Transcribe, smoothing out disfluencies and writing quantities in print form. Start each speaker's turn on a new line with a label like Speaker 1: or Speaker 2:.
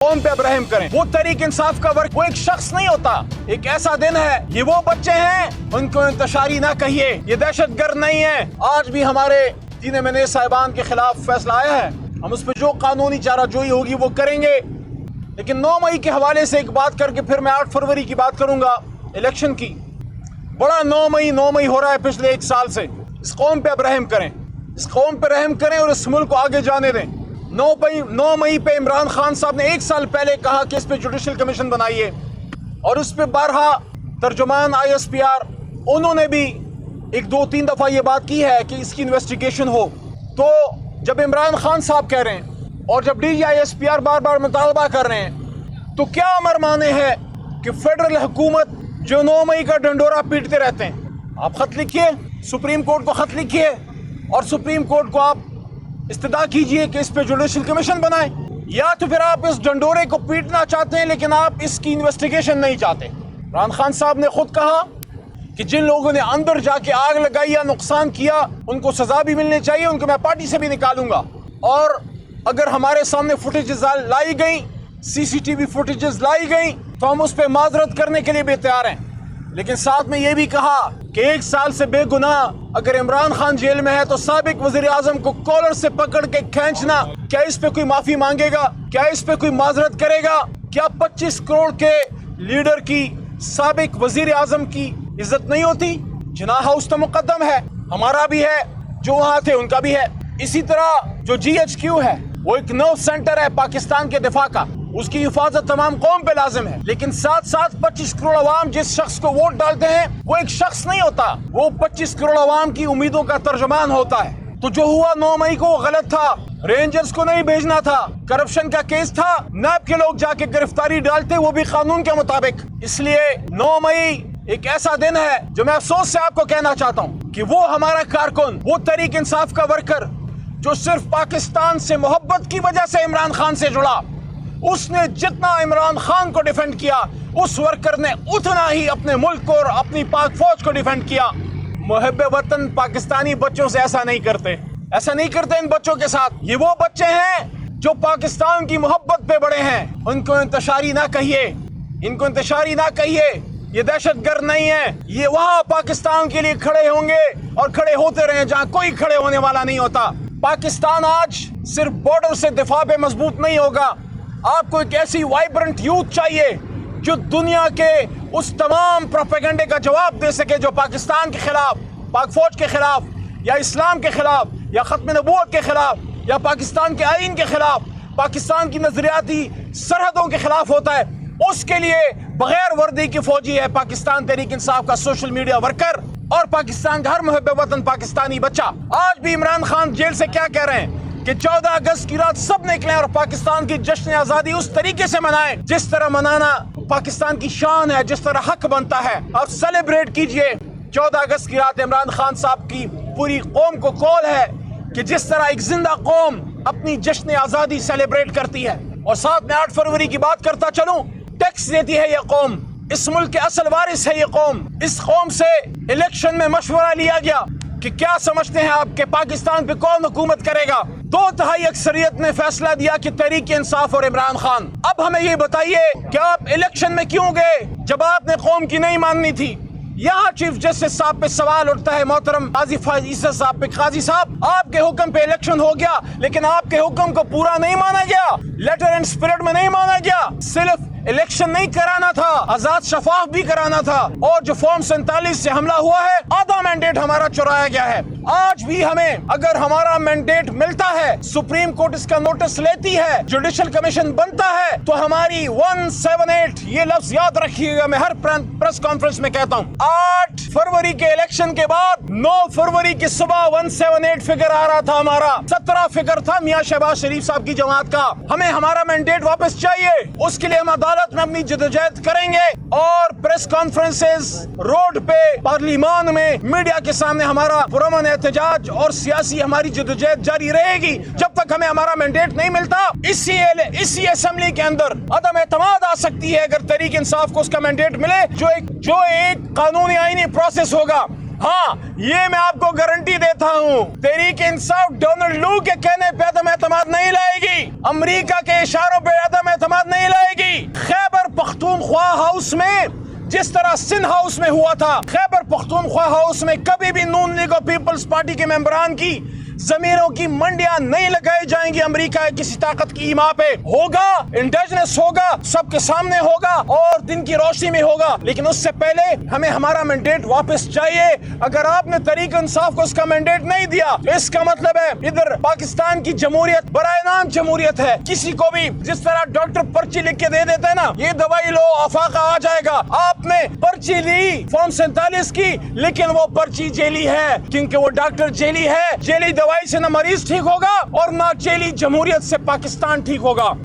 Speaker 1: قوم پہ اب رحم کریں. وہ تحریک انصاف کا ورک وہ ایک شخص نہیں ہوتا, ایک ایسا دن ہے. یہ وہ بچے ہیں, ان کو انتشاری نہ کہیے, یہ دہشت گرد نہیں ہے. آج بھی ہمارے دین منیر صاحبان کے خلاف فیصلہ آیا ہے, ہم اس پہ جو قانونی چارہ جوئی ہوگی وہ کریں گے. لیکن 9 مئی کے حوالے سے ایک بات کر کے پھر میں 8 فروری کی بات کروں گا, الیکشن کی. بڑا 9 مئی ہو رہا ہے پچھلے 1 سال سے. اس قوم پہ اب رحم کریں, اس قوم پہ رحم کریں اور اس ملک کو آگے جانے دیں. 9 مئی پہ عمران خان صاحب نے 1 سال پہلے کہا کہ اس پہ جوڈیشل کمیشن بنائیے, اور اس پہ بارہا ترجمان ISPR انہوں نے بھی 1-2-3 دفعہ یہ بات کی ہے کہ اس کی انویسٹیگیشن ہو. تو جب عمران خان صاحب کہہ رہے ہیں اور جب DG ISPR بار بار مطالبہ کر رہے ہیں, تو کیا امر مانے ہے کہ فیڈرل حکومت جو 9 مئی کا ڈنڈورا پیٹتے رہتے ہیں. آپ خط لکھیے, سپریم کورٹ کو خط لکھیے, اور سپریم کورٹ کو آپ استدعا کیجئے کہ اس پہ جوڈیشل کمیشن بنائیں. یا تو پھر آپ اس ڈنڈورے کو پیٹنا چاہتے ہیں لیکن آپ اس کی انویسٹیگیشن نہیں چاہتے. عمران خان صاحب نے خود کہا کہ جن لوگوں نے اندر جا کے آگ لگائی یا نقصان کیا ان کو سزا بھی ملنی چاہیے, ان کو میں پارٹی سے بھی نکالوں گا. اور اگر ہمارے سامنے فوٹیجز لائی گئیں, CCTV فوٹیجز لائی گئیں, تو ہم اس پہ معذرت کرنے کے لیے بھی تیار ہیں. لیکن ساتھ میں یہ بھی کہا کہ 1 سال سے بے گناہ اگر عمران خان جیل میں ہے تو سابق وزیر اعظم کو کالر سے پکڑ کے کھینچنا, کیا اس پہ کوئی معافی مانگے گا؟ کیا اس پہ کوئی معذرت کرے گا؟ کیا 25 کروڑ کے لیڈر کی, سابق وزیر اعظم کی عزت نہیں ہوتی؟ جناح ہاؤس تو مقدم ہے, ہمارا بھی ہے, جو وہاں تھے ان کا بھی ہے. اسی طرح جو GHQ ہے وہ ایک نرو سینٹر ہے پاکستان کے دفاع کا, اس کی حفاظت تمام قوم پہ لازم ہے. لیکن ساتھ ساتھ 25 کروڑ عوام جس شخص کو ووٹ ڈالتے ہیں وہ ایک شخص نہیں ہوتا, وہ 25 کروڑ عوام کی امیدوں کا ترجمان ہوتا ہے. تو جو ہوا 9 مئی کو وہ غلط تھا, رینجرز کو نہیں بھیجنا تھا, کرپشن کا کیس تھا, نیب کے لوگ جا کے گرفتاری ڈالتے, وہ بھی قانون کے مطابق. اس لیے 9 مئی ایک ایسا دن ہے جو میں افسوس سے آپ کو کہنا چاہتا ہوں کہ وہ ہمارا کارکن, وہ تحریک انصاف کا ورکر جو صرف پاکستان سے محبت کی وجہ سے عمران خان سے جڑا, اس نے جتنا عمران خان کو ڈیفینڈ کیا اس ورکر نے اتنا ہی اپنے ملک کو اور اپنی پاک فوج کو ڈیفینڈ کیا. محب وطن پاکستانی بچوں سے ایسا نہیں کرتے, ایسا نہیں کرتے ان بچوں کے ساتھ. یہ وہ بچے ہیں جو پاکستان کی محبت پہ بڑے ہیں, ان کو انتشاری نہ کہیے, ان کو انتشاری نہ کہیے. یہ دہشت گرد نہیں ہے, یہ وہاں پاکستان کے لیے کھڑے ہوں گے اور کھڑے ہوتے رہیں جہاں کوئی کھڑے ہونے والا نہیں ہوتا. پاکستان آج صرف بارڈر سے دفاع پہ مضبوط نہیں ہوگا, آپ کو ایک ایسی وائبرنٹ یوتھ چاہیے جو دنیا کے اس تمام پروپیگنڈے کا جواب دے سکے جو پاکستان کے خلاف, پاک فوج کے خلاف, یا اسلام کے خلاف, یا ختم نبوت کے خلاف, یا پاکستان کے آئین کے خلاف, پاکستان کی نظریاتی سرحدوں کے خلاف ہوتا ہے. اس کے لیے بغیر وردی کی فوجی ہے پاکستان تحریک انصاف کا سوشل میڈیا ورکر اور پاکستان کا ہر محب وطن پاکستانی بچہ. آج بھی عمران خان جیل سے کیا کہہ رہے ہیں کہ 14 اگست کی رات سب نکلیں اور پاکستان کی جشن آزادی اس طریقے سے منائیں جس طرح منانا پاکستان کی شان ہے, جس طرح حق بنتا ہے, اور سیلیبریٹ کیجئے. 14 اگست کی رات عمران خان صاحب کی پوری قوم کو کال ہے کہ جس طرح ایک زندہ قوم اپنی جشن آزادی سیلیبریٹ کرتی ہے. اور ساتھ میں 8 فروری کی بات کرتا چلوں, ٹیکس دیتی ہے یہ قوم, اس ملک کے اصل وارث ہے یہ قوم. اس قوم سے الیکشن میں مشورہ لیا گیا کہ کیا سمجھتے ہیں آپ کہ پاکستان پہ کون حکومت کرے گا. 2/3 اکثریت نے فیصلہ دیا کہ تحریک انصاف اور عمران خان. اب ہمیں یہ بتائیے کہ آپ الیکشن میں کیوں گئے جب آپ نے قوم کی نہیں ماننی تھی. یہاں چیف جسٹس صاحب پہ سوال اٹھتا ہے, محترم قاضی فائز صاحب پہ. قاضی صاحب, آپ کے حکم پہ الیکشن ہو گیا لیکن آپ کے حکم کو پورا نہیں مانا گیا, لیٹر اینڈ اسپرٹ میں نہیں مانا گیا. صرف الیکشن نہیں کرانا تھا, آزاد شفاف بھی کرانا تھا. اور جو فارم 47 سے حملہ ہوا ہے, آدھا مینڈیٹ ہمارا چرایا گیا ہے. آج بھی ہمیں اگر ہمارا مینڈیٹ ملتا ہے, سپریم کورٹ اس کا نوٹس لیتی ہے, جوڈیشل کمیشن بنتا ہے, تو ہماری 178, یہ لفظ یاد رکھیے گا, میں ہر پریس کانفرنس میں کہتا ہوں, 8 فروری کے الیکشن کے بعد 9 فروری کی صبح 178 فگر آ رہا تھا, ہمارا 17 فگر تھا میاں شہباز شریف صاحب کی جماعت کا. ہمیں ہمارا مینڈیٹ واپس چاہیے, اس کے لیے ہم عدالت میں اپنی جدوجہد کریں گے, اور پریس کانفرنسز, روڈ پہ, پارلیمان میں, میڈیا کے سامنے ہمارا پرامن احتجاج اور سیاسی ہماری جدوجہد جاری رہے گی جب تک ہمیں ہمارا مینڈیٹ نہیں ملتا. اسی اسمبلی کے اندر عدم اعتماد آ سکتی ہے اگر تحریک انصاف کو اس کا مینڈیٹ ملے, جو ایک قانونی آئینی پروسیس ہوگا. ہاں یہ میں آپ کو گارنٹی دیتا ہوں، تحریک انصاف ڈونلڈ لو کے کہنے پہ عدم اعتماد نہیں لائے گی، امریکہ کے اشاروں پہ عدم اعتماد نہیں لائے گی۔ خیبر پختونخوا ہاؤس میں جس طرح سندھ ہاؤس میں ہوا تھا، خیبر پختونخوا ہاؤس میں کبھی بھی نون لیگ اور پیپلز پارٹی کے ممبران کی ضمیروں کی منڈیاں نہیں لگائی جائیں گی۔ امریکہ کسی طاقت کی ایما پہ ہوگا، انڈیجنس ہوگا، سب کے سامنے ہوگا اور دن کی روشنی میں ہوگا، لیکن اس سے پہلے ہمیں ہمارا مینڈیٹ واپس چاہیے۔ اگر آپ نے تحریک انصاف کو اس کا مینڈیٹ نہیں دیا تو اس کا مطلب ہے ادھر پاکستان کی جمہوریت برائے نام جمہوریت ہے۔ کسی کو بھی جس طرح ڈاکٹر پرچی لکھ کے دے دیتا ہے نا، یہ دوائی لو آفاقہ آ جائے گا، آپ نے پرچی لی فارم 47 کی، لیکن وہ پرچی جیلی ہے کیونکہ وہ ڈاکٹر جیلی ہے۔ جیلی دوائی سے نہ مریض ٹھیک ہوگا اور نہ جیلی جمہوریت سے پاکستان ٹھیک ہوگا۔